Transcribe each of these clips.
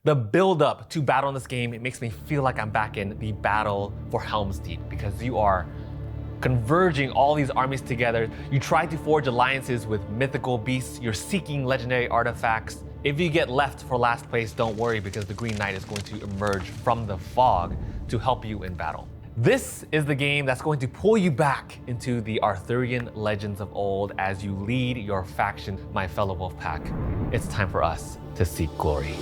The build up to battle in this game, it makes me feel like I'm back in the battle for Helm's Deep because you are converging all these armies together. You try to forge alliances with mythical beasts. You're seeking legendary artifacts. If you get left for last place, don't worry because the Green Knight is going to emerge from the fog to help you in battle. This is the game that's going to pull you back into the Arthurian legends of old as you lead your faction, my fellow wolf pack. It's time for us to seek glory.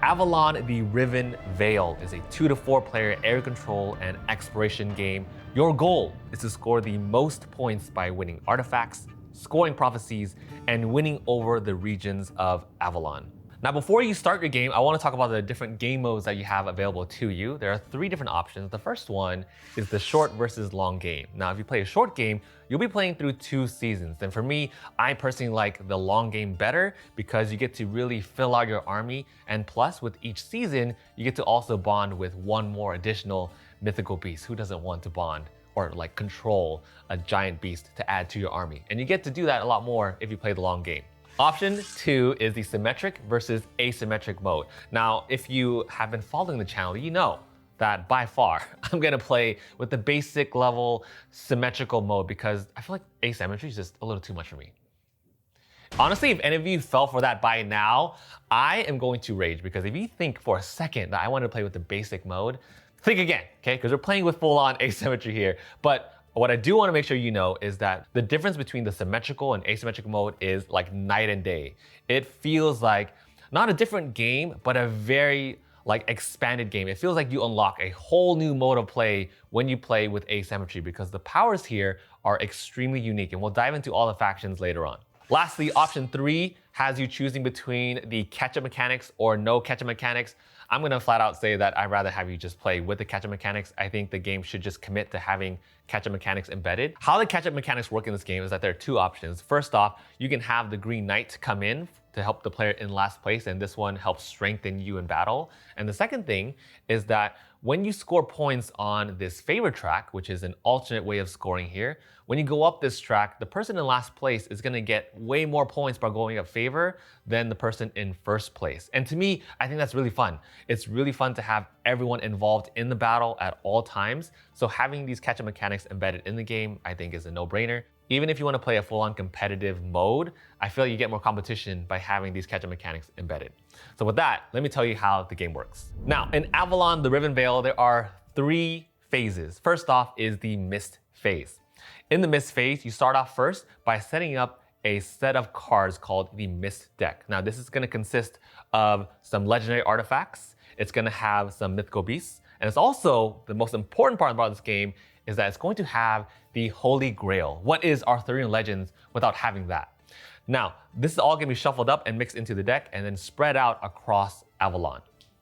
Avalon, the Riven Veil is a 2 to 4 player area control and exploration game. Your goal is to score the most points by winning artifacts, scoring prophecies, and winning over the regions of Avalon. Now, before you start your game, I want to talk about the different game modes that you have available to you. There are 3 different options. The first one is the short versus long game. Now, if you play a short game, you'll be playing through 2 seasons. And for me, I personally like the long game better because you get to really fill out your army. And plus, with each season, you get to also bond with one more additional mythical beast. Who doesn't want to bond or like control a giant beast to add to your army? And you get to do that a lot more if you play the long game. Option 2 is the symmetric versus asymmetric mode. Now, if you have been following the channel, you know that by far, I'm gonna play with the basic level symmetrical mode because I feel like asymmetry is just a little too much for me. Honestly, if any of you fell for that by now, I am going to rage because if you think for a second that I want to play with the basic mode, think again, okay? Because we're playing with full-on asymmetry here. But what I do want to make sure you know is that the difference between the symmetrical and asymmetric mode is like night and day. It feels like not a different game, but a very like expanded game. It feels like you unlock a whole new mode of play when you play with asymmetry because the powers here are extremely unique, and we'll dive into all the factions later on. Lastly, option 3 has you choosing between the catch-up mechanics or no catch-up mechanics. I'm gonna flat out say that I'd rather have you just play with the catch-up mechanics. I think the game should just commit to having catch-up mechanics embedded. How the catch-up mechanics work in this game is that there are 2 options. First off, you can have the Green Knight come in to help the player in last place, and this one helps strengthen you in battle. And the second thing is that when you score points on this favor track, which is an alternate way of scoring here, when you go up this track, the person in last place is gonna get way more points by going up favor than the person in first place. And to me, I think that's really fun. It's really fun to have everyone involved in the battle at all times. So having these catch-up mechanics embedded in the game, I think is a no-brainer. Even if you want to play a full-on competitive mode, I feel like you get more competition by having these catch-up mechanics embedded. So with that, let me tell you how the game works. Now, in Avalon, the Riven Veil, there are 3 phases. First off is the Mist phase. In the Mist phase, you start off first by setting up a set of cards called the Mist deck. Now, this is going to consist of some legendary artifacts. It's going to have some mythical beasts. And it's also, the most important part about this game is that it's going to have the Holy Grail. What is Arthurian legends without having that? Now, this is all gonna be shuffled up and mixed into the deck and then spread out across Avalon.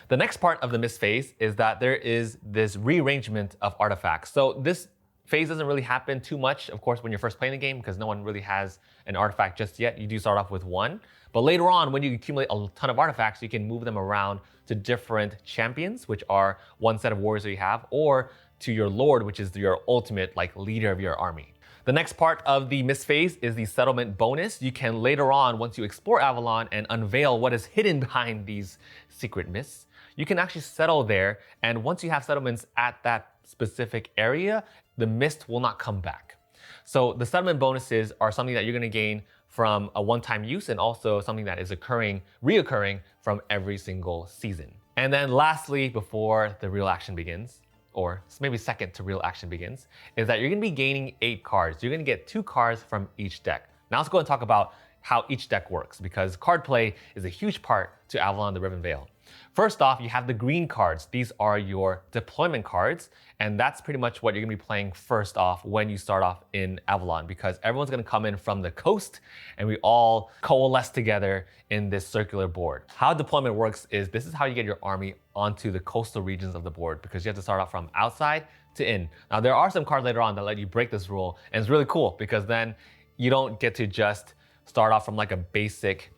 The next part of the Mist phase is that there is this rearrangement of artifacts. So this phase doesn't really happen too much, of course, when you're first playing the game because no one really has an artifact just yet. You do start off with 1. But later on, when you accumulate a ton of artifacts, you can move them around to different champions, which are one set of warriors that you have, or to your lord, which is your ultimate like leader of your army. The next part of the Mist phase is the settlement bonus. You can later on, once you explore Avalon and unveil what is hidden behind these secret mists, you can actually settle there. And once you have settlements at that specific area, the mist will not come back. So the settlement bonuses are something that you're gonna gain from a one-time use and also something that is reoccurring from every single season. And then lastly, before the real action begins, or maybe second to real action begins, is that you're gonna be gaining 8 cards. You're gonna get 2 cards from each deck. Now let's go and talk about how each deck works because card play is a huge part to Avalon the Riven Veil. First off, you have the green cards. These are your deployment cards, and that's pretty much what you're gonna be playing first off when you start off in Avalon because everyone's gonna come in from the coast and we all coalesce together in this circular board. How deployment works is this is how you get your army onto the coastal regions of the board because you have to start off from outside to in. Now there are some cards later on that let you break this rule, and it's really cool because then you don't get to just start off from like a basic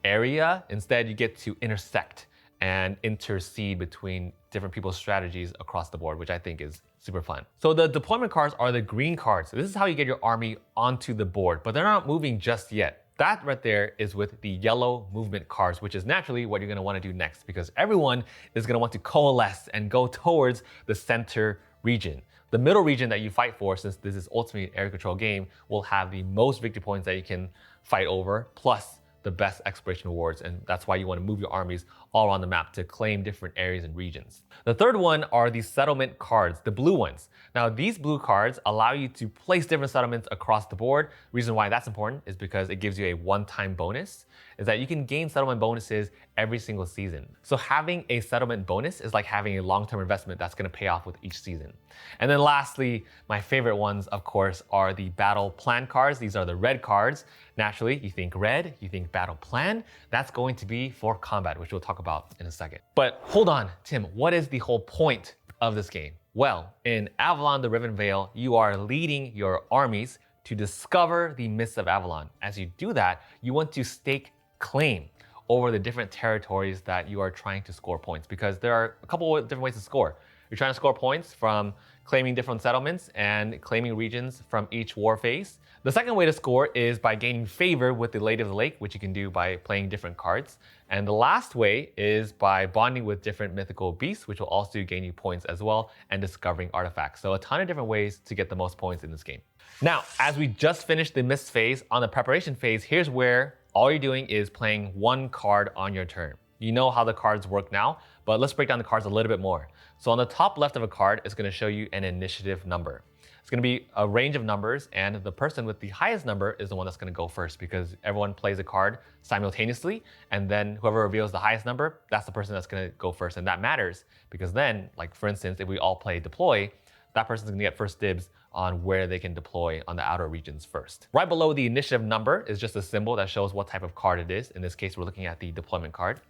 area. Instead, you get to intersect and intercede between different people's strategies across the board, which I think is super fun. So the deployment cards are the green cards. This is how you get your army onto the board, but they're not moving just yet. That right there is with the yellow movement cards, which is naturally what you're gonna wanna do next, because everyone is gonna want to coalesce and go towards the center region. The middle region that you fight for, since this is ultimately an area control game, will have the most victory points that you can fight over, plus the best exploration rewards, and that's why you want to move your armies all around the map to claim different areas and regions. The third one are the settlement cards, the blue ones. Now these blue cards allow you to place different settlements across the board. Reason why that's important is because it gives you a one-time bonus, is that you can gain settlement bonuses every single season. So having a settlement bonus is like having a long-term investment that's going to pay off with each season. And then lastly, my favorite ones, of course, are the battle plan cards. These are the red cards. Naturally, you think red, you think battle plan. That's going to be for combat, which we'll talk about in a second. But hold on, Tim, what is the whole point of this game? Well, in Avalon, the Riven Veil, you are leading your armies to discover the mists of Avalon. As you do that, you want to stake claim over the different territories that you are trying to score points, because there are a couple of different ways to score. You're trying to score points from claiming different settlements and claiming regions from each war phase. The second way to score is by gaining favor with the Lady of the Lake, which you can do by playing different cards. And the last way is by bonding with different mythical beasts, which will also gain you points as well, and discovering artifacts. So a ton of different ways to get the most points in this game. Now, as we just finished the mist phase, on the preparation phase, here's where all you're doing is playing one card on your turn. You know how the cards work now, but let's break down the cards a little bit more. So on the top left of a card, it's going to show you an initiative number. It's going to be a range of numbers, and the person with the highest number is the one that's going to go first, because everyone plays a card simultaneously, and then whoever reveals the highest number, that's the person that's going to go first. And that matters because then, like for instance, if we all play deploy, that person's going to get first dibs on where they can deploy on the outer regions first. Right below the initiative number is just a symbol that shows what type of card it is. In this case, we're looking at the deployment card.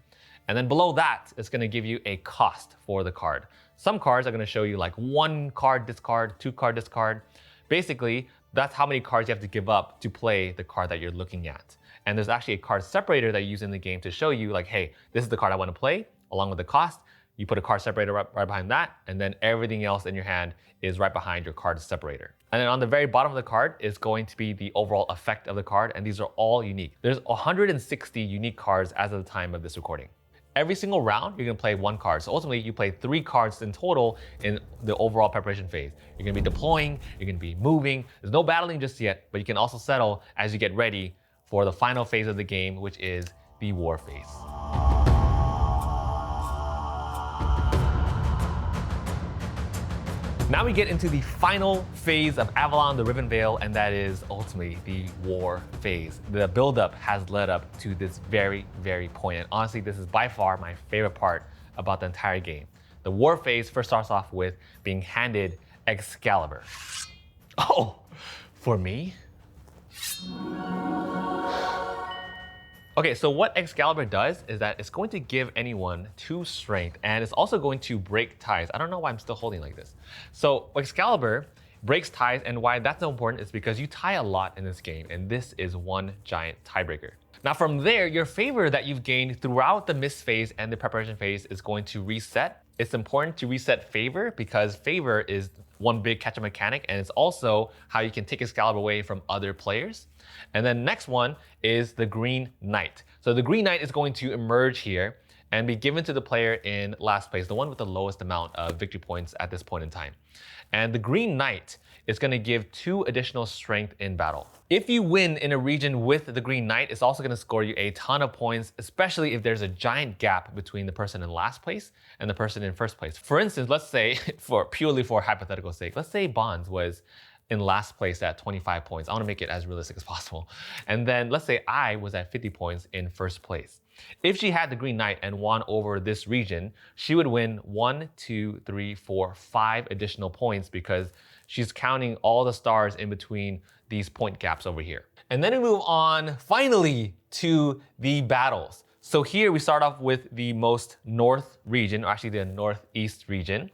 And then below that, it's going to give you a cost for the card. Some cards are going to show you like 1 card discard, 2 card discard. Basically, that's how many cards you have to give up to play the card that you're looking at. And there's actually a card separator that you use in the game to show you like, hey, this is the card I want to play, along with the cost. You put a card separator right behind that, and then everything else in your hand is right behind your card separator. And then on the very bottom of the card is going to be the overall effect of the card, and these are all unique. There's 160 unique cards as of the time of this recording. Every single round, you're gonna play 1 card. So ultimately, you play 3 cards in total in the overall preparation phase. You're gonna be deploying, you're gonna be moving. There's no battling just yet, but you can also settle as you get ready for the final phase of the game, which is the war phase. Now we get into the final phase of Avalon, the Riven Veil, and that is ultimately the war phase. The buildup has led up to this very, very point. And honestly, this is by far my favorite part about the entire game. The war phase first starts off with being handed Excalibur. Oh, for me? Okay, so what Excalibur does is that it's going to give anyone 2 strength, and it's also going to break ties. I don't know why I'm still holding like this. So Excalibur breaks ties, and why that's so important is because you tie a lot in this game, and this is one giant tiebreaker. Now from there, your favor that you've gained throughout the mist phase and the preparation phase is going to reset. It's important to reset favor because favor is one big catch-up mechanic, and it's also how you can take Excalibur away from other players. And then next one is the Green Knight. So the Green Knight is going to emerge here and be given to the player in last place, the one with the lowest amount of victory points at this point in time. And the Green Knight is going to give 2 additional strength in battle. If you win in a region with the Green Knight, it's also going to score you a ton of points, especially if there's a giant gap between the person in last place and the person in first place. For instance, let's say, purely for hypothetical sake, let's say Bonds was in last place at 25 points. I want to make it as realistic as possible. And then let's say I was at 50 points in first place. If she had the Green Knight and won over this region, she would win 1, 2, 3, 4, 5 additional points because she's counting all the stars in between these point gaps over here. And then we move on finally to the battles. So here we start off with the most north region, or actually the northeast region.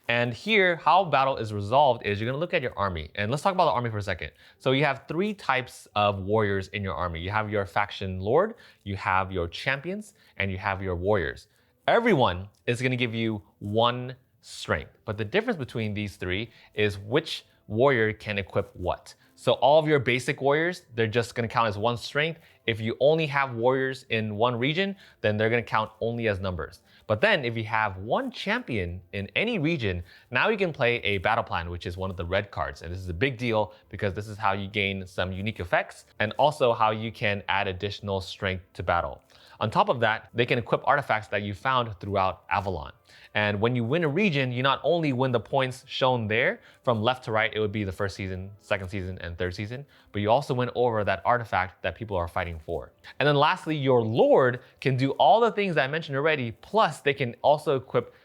And here, how battle is resolved is you're gonna look at your army. And let's talk about the army for a second. So you have 3 types of warriors in your army. You have your faction lord, you have your champions, and you have your warriors. Everyone is going to give you 1 strength. But the difference between these 3 is which warrior can equip what. So all of your basic warriors, they're just going to count as 1 strength. If you only have warriors in 1 region, then they're going to count only as numbers. But then if you have 1 champion in any region, now you can play a battle plan, which is one of the red cards. And this is a big deal because this is how you gain some unique effects and also how you can add additional strength to battle. On top of that, they can equip artifacts that you found throughout Avalon. And when you win a region, you not only win the points shown there, from left to right, it would be the first season, second season, and third season, but you also win over that artifact that people are fighting for. And then lastly, your Lord can do all the things that I mentioned already, plus they can also equip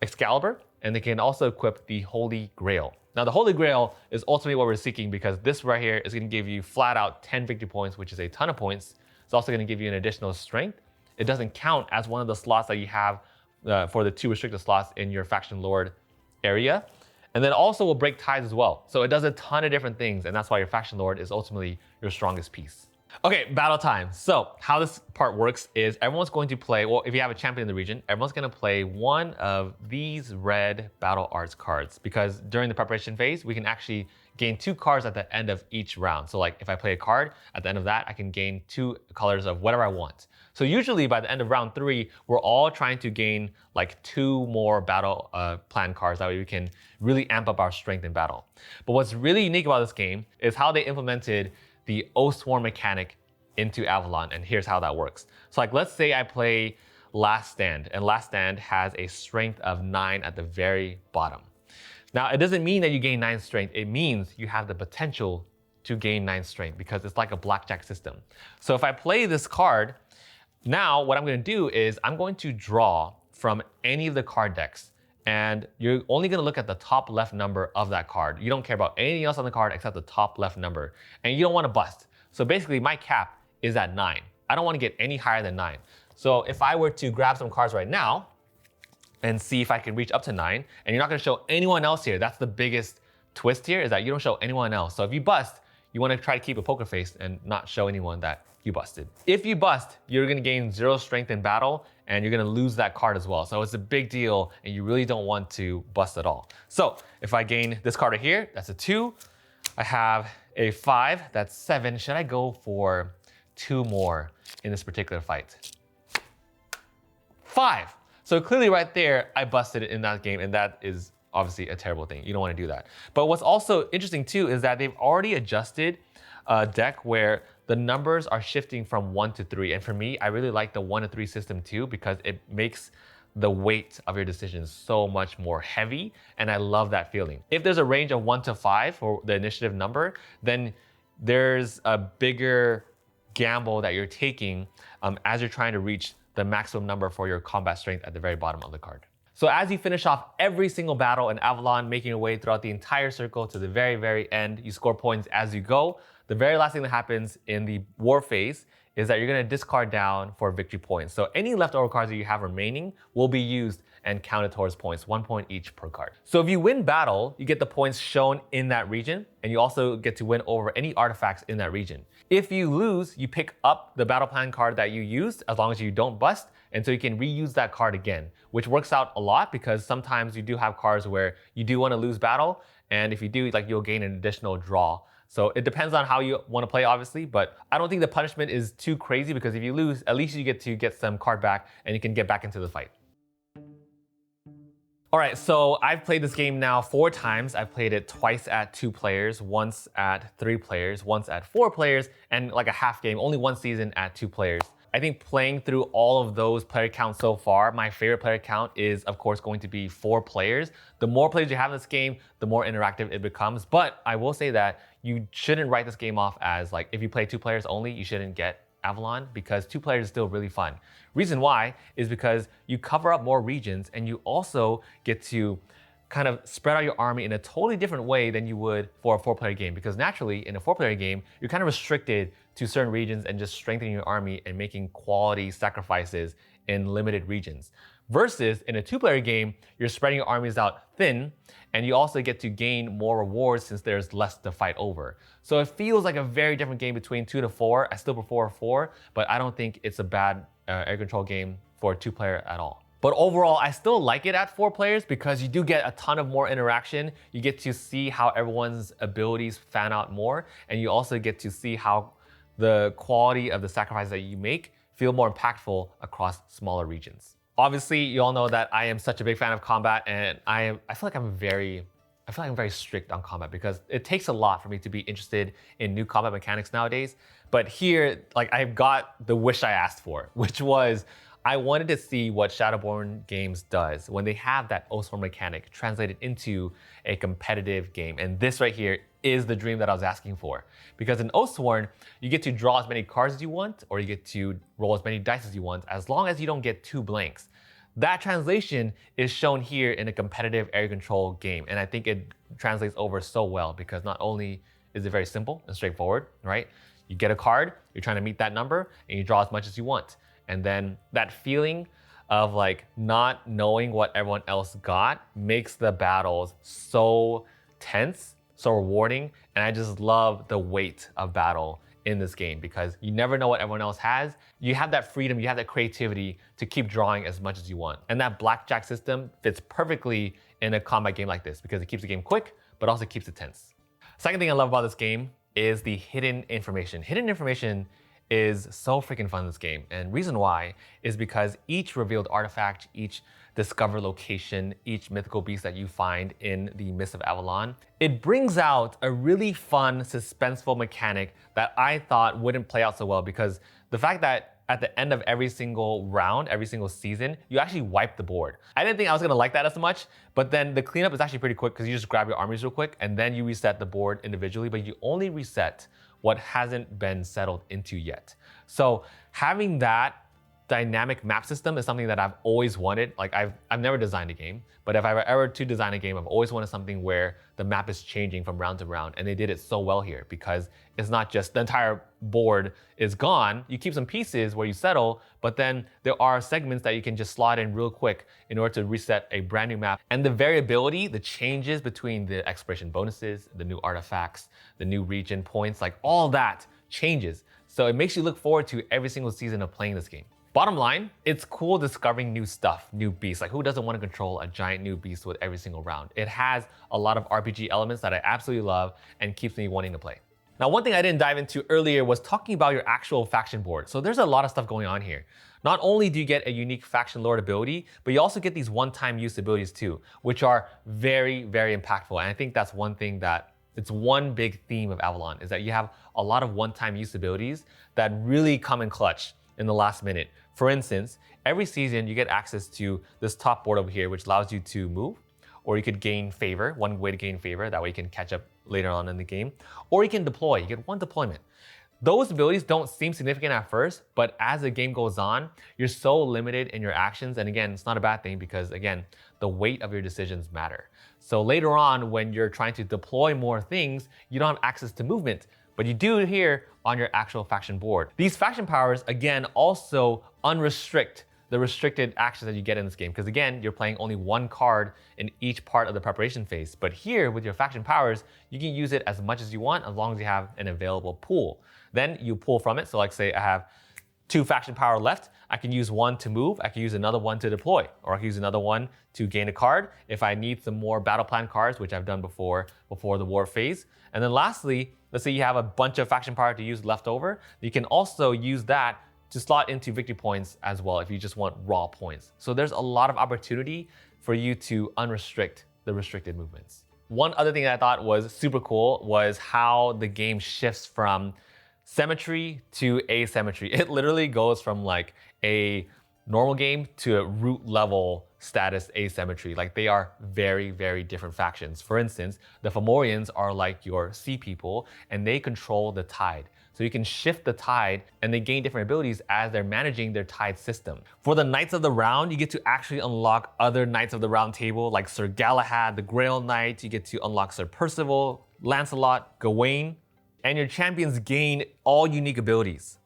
Excalibur, and they can also equip the Holy Grail. Now the Holy Grail is ultimately what we're seeking because this right here is gonna give you flat out 10 victory points, which is a ton of points. It's also gonna give you an additional strength. It doesn't count as one of the slots that you have for the 2 restricted slots in your Faction Lord area. And then also will break ties as well. So it does a ton of different things, and that's why your Faction Lord is ultimately your strongest piece. Okay, battle time. So how this part works is everyone's going to play, well, if you have a champion in the region, everyone's gonna play one of these red Battle Arts cards because during the preparation phase, we can actually gain 2 cards at the end of each round. So like if I play a card, at the end of that, I can gain 2 colors of whatever I want. So usually by the end of round 3, we're all trying to gain like 2 more battle plan cards. That way we can really amp up our strength in battle. But what's really unique about this game is how they implemented the Oathsworn mechanic into Avalon, and here's how that works. So like let's say I play Last Stand, and Last Stand has a strength of 9 at the very bottom. Now it doesn't mean that you gain 9 strength, it means you have the potential to gain 9 strength because it's like a blackjack system. So if I play this card, now what I'm gonna do is I'm going to draw from any of the card decks, and you're only gonna look at the top left number of that card. You don't care about anything else on the card except the top left number, and you don't wanna bust. So basically my cap is at 9. I don't wanna get any higher than 9. So if I were to grab some cards right now and see if I can reach up to 9, and you're not gonna show anyone else here, that's the biggest twist here, is that you don't show anyone else. So if you bust, you wanna try to keep a poker face and not show anyone that you busted. If you bust, you're gonna gain 0 strength in battle and you're gonna lose that card as well. So it's a big deal and you really don't want to bust at all. So if I gain this card right here, that's a 2. I have a 5, that's 7. Should I go for 2 more in this particular fight? 5. So clearly right there, I busted it in that game, and that is obviously a terrible thing. You don't wanna do that. But what's also interesting too is that they've already adjusted a deck where the numbers are shifting from 1 to 3. And for me, I really like the 1 to 3 system too because it makes the weight of your decisions so much more heavy, and I love that feeling. If there's a range of 1 to 5 for the initiative number, then there's a bigger gamble that you're taking as you're trying to reach the maximum number for your combat strength at the very bottom of the card. So as you finish off every single battle in Avalon, making your way throughout the entire circle to the very, very end, you score points as you go. The very last thing that happens in the war phase is that you're gonna discard down for victory points. So any leftover cards that you have remaining will be used and counted towards points, 1 point each per card. So if you win battle, you get the points shown in that region, and you also get to win over any artifacts in that region. If you lose, you pick up the battle plan card that you used as long as you don't bust, and so you can reuse that card again, which works out a lot because sometimes you do have cards where you do wanna lose battle, and if you do, like you'll gain an additional draw. So it depends on how you want to play, obviously, but I don't think the punishment is too crazy because if you lose, at least you get to get some card back and you can get back into the fight. All right, so I've played this game now 4 times. I've played it twice at 2 players, once at 3 players, once at 4 players, and like a half game, only 1 season at 2 players. I think playing through all of those player counts so far, my favorite player count is of course going to be 4 players. The more players you have in this game, the more interactive it becomes. But I will say that you shouldn't write this game off as like, if you play 2 players only, you shouldn't get Avalon because 2 players is still really fun. Reason why is because you cover up more regions and you also get to kind of spread out your army in a totally different way than you would for a 4-player game. Because naturally, in a 4-player game, you're kind of restricted to certain regions and just strengthening your army and making quality sacrifices in limited regions. Versus in a 2-player game, you're spreading your armies out thin, and you also get to gain more rewards since there's less to fight over. So it feels like a very different game between 2 to 4. I still prefer 4, but I don't think it's a bad air control game for a 2-player at all. But overall, I still like it at 4 players because you do get a ton of more interaction. You get to see how everyone's abilities fan out more, and you also get to see how the quality of the sacrifices that you make feel more impactful across smaller regions. Obviously, you all know that I am such a big fan of combat, and I feel like I'm very strict on combat because it takes a lot for me to be interested in new combat mechanics nowadays. But here, like, I've got the wish I asked for, which was I wanted to see what Shadowborn Games does when they have that Oathsworn mechanic translated into a competitive game. And this right here is the dream that I was asking for. Because in Oathsworn, you get to draw as many cards as you want, or you get to roll as many dice as you want, as long as you don't get 2 blanks. That translation is shown here in a competitive area control game. And I think it translates over so well because not only is it very simple and straightforward, right? You get a card, you're trying to meet that number, and you draw as much as you want. And then that feeling of like not knowing what everyone else got makes the battles so tense, so rewarding. And I just love the weight of battle in this game because you never know what everyone else has. You have that freedom, you have that creativity to keep drawing as much as you want. And that blackjack system fits perfectly in a combat game like this because it keeps the game quick, but also keeps it tense. Second thing I love about this game is the hidden information. Hidden information is so freaking fun in this game. And reason why is because each revealed artifact, each discovered location, each mythical beast that you find in the Mists of Avalon, it brings out a really fun, suspenseful mechanic that I thought wouldn't play out so well because the fact that at the end of every single round, every single season, you actually wipe the board. I didn't think I was gonna like that as much, but then the cleanup is actually pretty quick because you just grab your armies real quick and then you reset the board individually, but you only reset what hasn't been settled into yet. So having that dynamic map system is something that I've always wanted. Like I've never designed a game, but if I were ever to design a game, I've always wanted something where the map is changing from round to round. And they did it so well here because it's not just the entire board is gone. You keep some pieces where you settle, but then there are segments that you can just slot in real quick in order to reset a brand new map. And the variability, the changes between the exploration bonuses, the new artifacts, the new region points, like all that changes. So it makes you look forward to every single season of playing this game. Bottom line, it's cool discovering new stuff, new beasts. Like who doesn't want to control a giant new beast with every single round? It has a lot of RPG elements that I absolutely love and keeps me wanting to play. Now, one thing I didn't dive into earlier was talking about your actual faction board. So there's a lot of stuff going on here. Not only do you get a unique faction lord ability, but you also get these one-time use abilities too, which are very, very impactful. And I think that's one thing that it's one big theme of Avalon is that you have a lot of one-time use abilities that really come in clutch in the last minute. For instance, every season you get access to this top board over here, which allows you to move, or you could gain favor, one way to gain favor, that way you can catch up later on in the game, or you can deploy, you get one deployment. Those abilities don't seem significant at first, but as the game goes on, you're so limited in your actions, and again, it's not a bad thing because again, the weight of your decisions matter. So later on, when you're trying to deploy more things, you don't have access to movement, but you do here on your actual faction board. These faction powers, again, also unrestrict the restricted actions that you get in this game. Because again, you're playing only one card in each part of the preparation phase. But here with your faction powers, you can use it as much as you want as long as you have an available pool. Then you pull from it. So like say I have 2 faction power left, I can use one to move, I can use another one to deploy, or I can use another one to gain a card if I need some more battle plan cards, which I've done before the war phase. And then lastly, let's say you have a bunch of faction power to use left over, you can also use that to slot into victory points as well if you just want raw points. So there's a lot of opportunity for you to unrestrict the restricted movements. One other thing that I thought was super cool was how the game shifts from symmetry to asymmetry. It literally goes from like a normal game to a root level status asymmetry. Like they are very, very different factions. For instance, the Fomorians are like your sea people and they control the tide. So you can shift the tide and they gain different abilities as they're managing their tide system. For the Knights of the Round, you get to actually unlock other Knights of the Round Table like Sir Galahad, the Grail Knight. You get to unlock Sir Percival, Lancelot, Gawain, and your champions gain all unique abilities.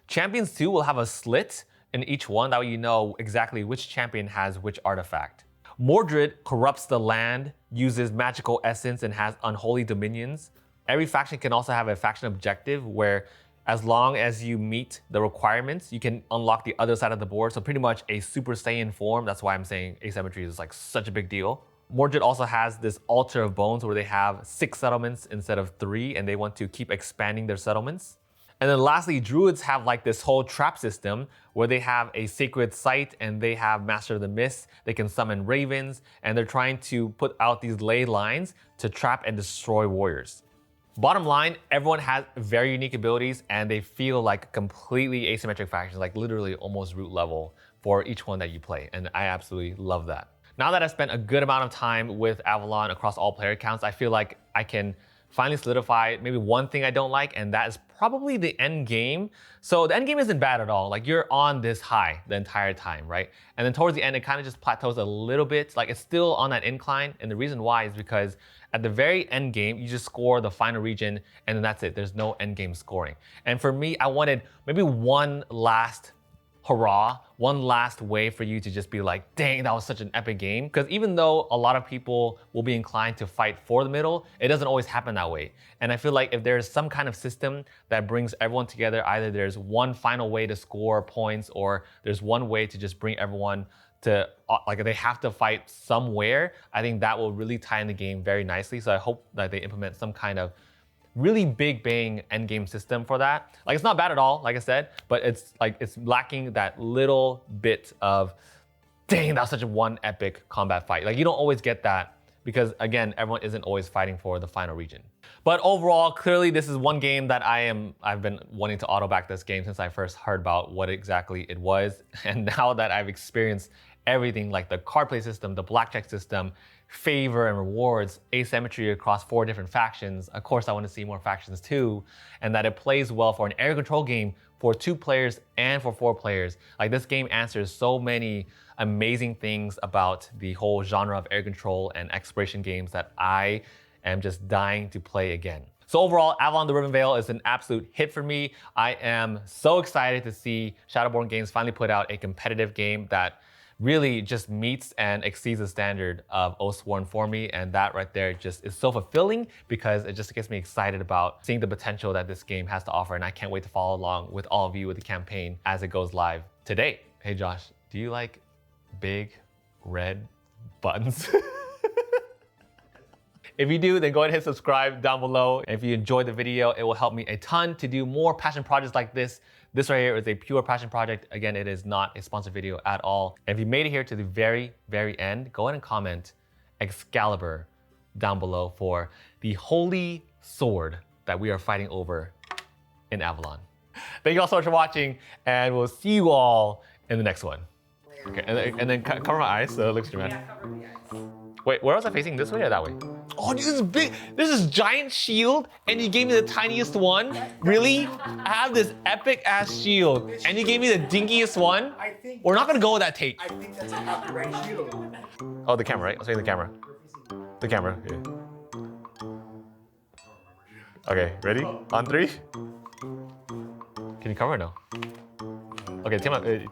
Champions too will have a slit in each one, that way you know exactly which champion has which artifact. Mordred corrupts the land, uses magical essence, and has unholy dominions. Every faction can also have a faction objective where As long as you meet the requirements, you can unlock the other side of the board. So pretty much a Super Saiyan form. That's why I'm saying asymmetry is like such a big deal. Mordred also has this Altar of Bones where they have 6 settlements instead of 3, and they want to keep expanding their settlements. And then lastly, Druids have like this whole trap system where they have a Sacred Site and they have Master of the Mist. They can summon ravens, and they're trying to put out these ley lines to trap and destroy warriors. Bottom line, everyone has very unique abilities and they feel like completely asymmetric factions, like literally almost root level for each one that you play. And I absolutely love that. Now that I've spent a good amount of time with Avalon across all player accounts, I feel like I can finally solidify maybe one thing I don't like, and that is probably the end game. So the end game isn't bad at all. Like you're on this high the entire time, right? And then towards the end, it kind of just plateaus a little bit. Like it's still on that incline. And the reason why is because at the very end game, you just score the final region and then that's it. There's no end game scoring. And for me, I wanted maybe one last hurrah, one last way for you to just be like, dang, that was such an epic game. Because even though a lot of people will be inclined to fight for the middle, it doesn't always happen that way. And I feel like if there's some kind of system that brings everyone together, either there's one final way to score points or there's one way to just bring everyone to, like they have to fight somewhere, I think that will really tie in the game very nicely. So I hope that they implement some kind of really big bang endgame system for that. Like it's not bad at all, like I said, but it's like it's lacking that little bit of, dang, that was such a one epic combat fight. Like you don't always get that because again, everyone isn't always fighting for the final region. But overall, clearly this is one game that I've been wanting to auto back this game since I first heard about what exactly it was. And now that I've experienced everything like the card play system, the blackjack system, favor and rewards, asymmetry across 4 different factions. Of course, I want to see more factions too, and that it plays well for an area control game for 2 players and for 4 players. Like this game answers so many amazing things about the whole genre of area control and exploration games that I am just dying to play again. So overall, Avalon the Riven Veil is an absolute hit for me. I am so excited to see Shadowborn Games finally put out a competitive game that really just meets and exceeds the standard of Oathsworn for me, and that right there just is so fulfilling because it just gets me excited about seeing the potential that this game has to offer, and I can't wait to follow along with all of you with the campaign as it goes live today. Hey Josh, do you like big red buttons? If you do, then go ahead and hit subscribe down below. And if you enjoyed the video, it will help me a ton to do more passion projects like this. This right here is a pure passion project. Again, it is not a sponsored video at all. And if you made it here to the very, very end, go ahead and comment Excalibur down below for the holy sword that we are fighting over in Avalon. Thank you all so much for watching, and we'll see you all in the next one. Okay, and then cover my eyes so it looks dramatic. Yeah, cover the eyes. Wait, where was I facing? This way or that way? Oh, this is big. This is giant shield, and you gave me the tiniest one? Really? I have this epic ass shield, and you gave me the dinkiest one? We're not gonna go with that take. I think that's a copyright shield. Oh, the camera, right? I was saying the camera. The camera, yeah. Okay, ready? On 3? Can you cover it now? Okay, take my glasses.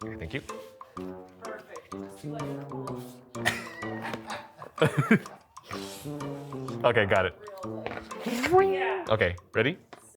Okay, thank you. Okay, got it. Okay, ready?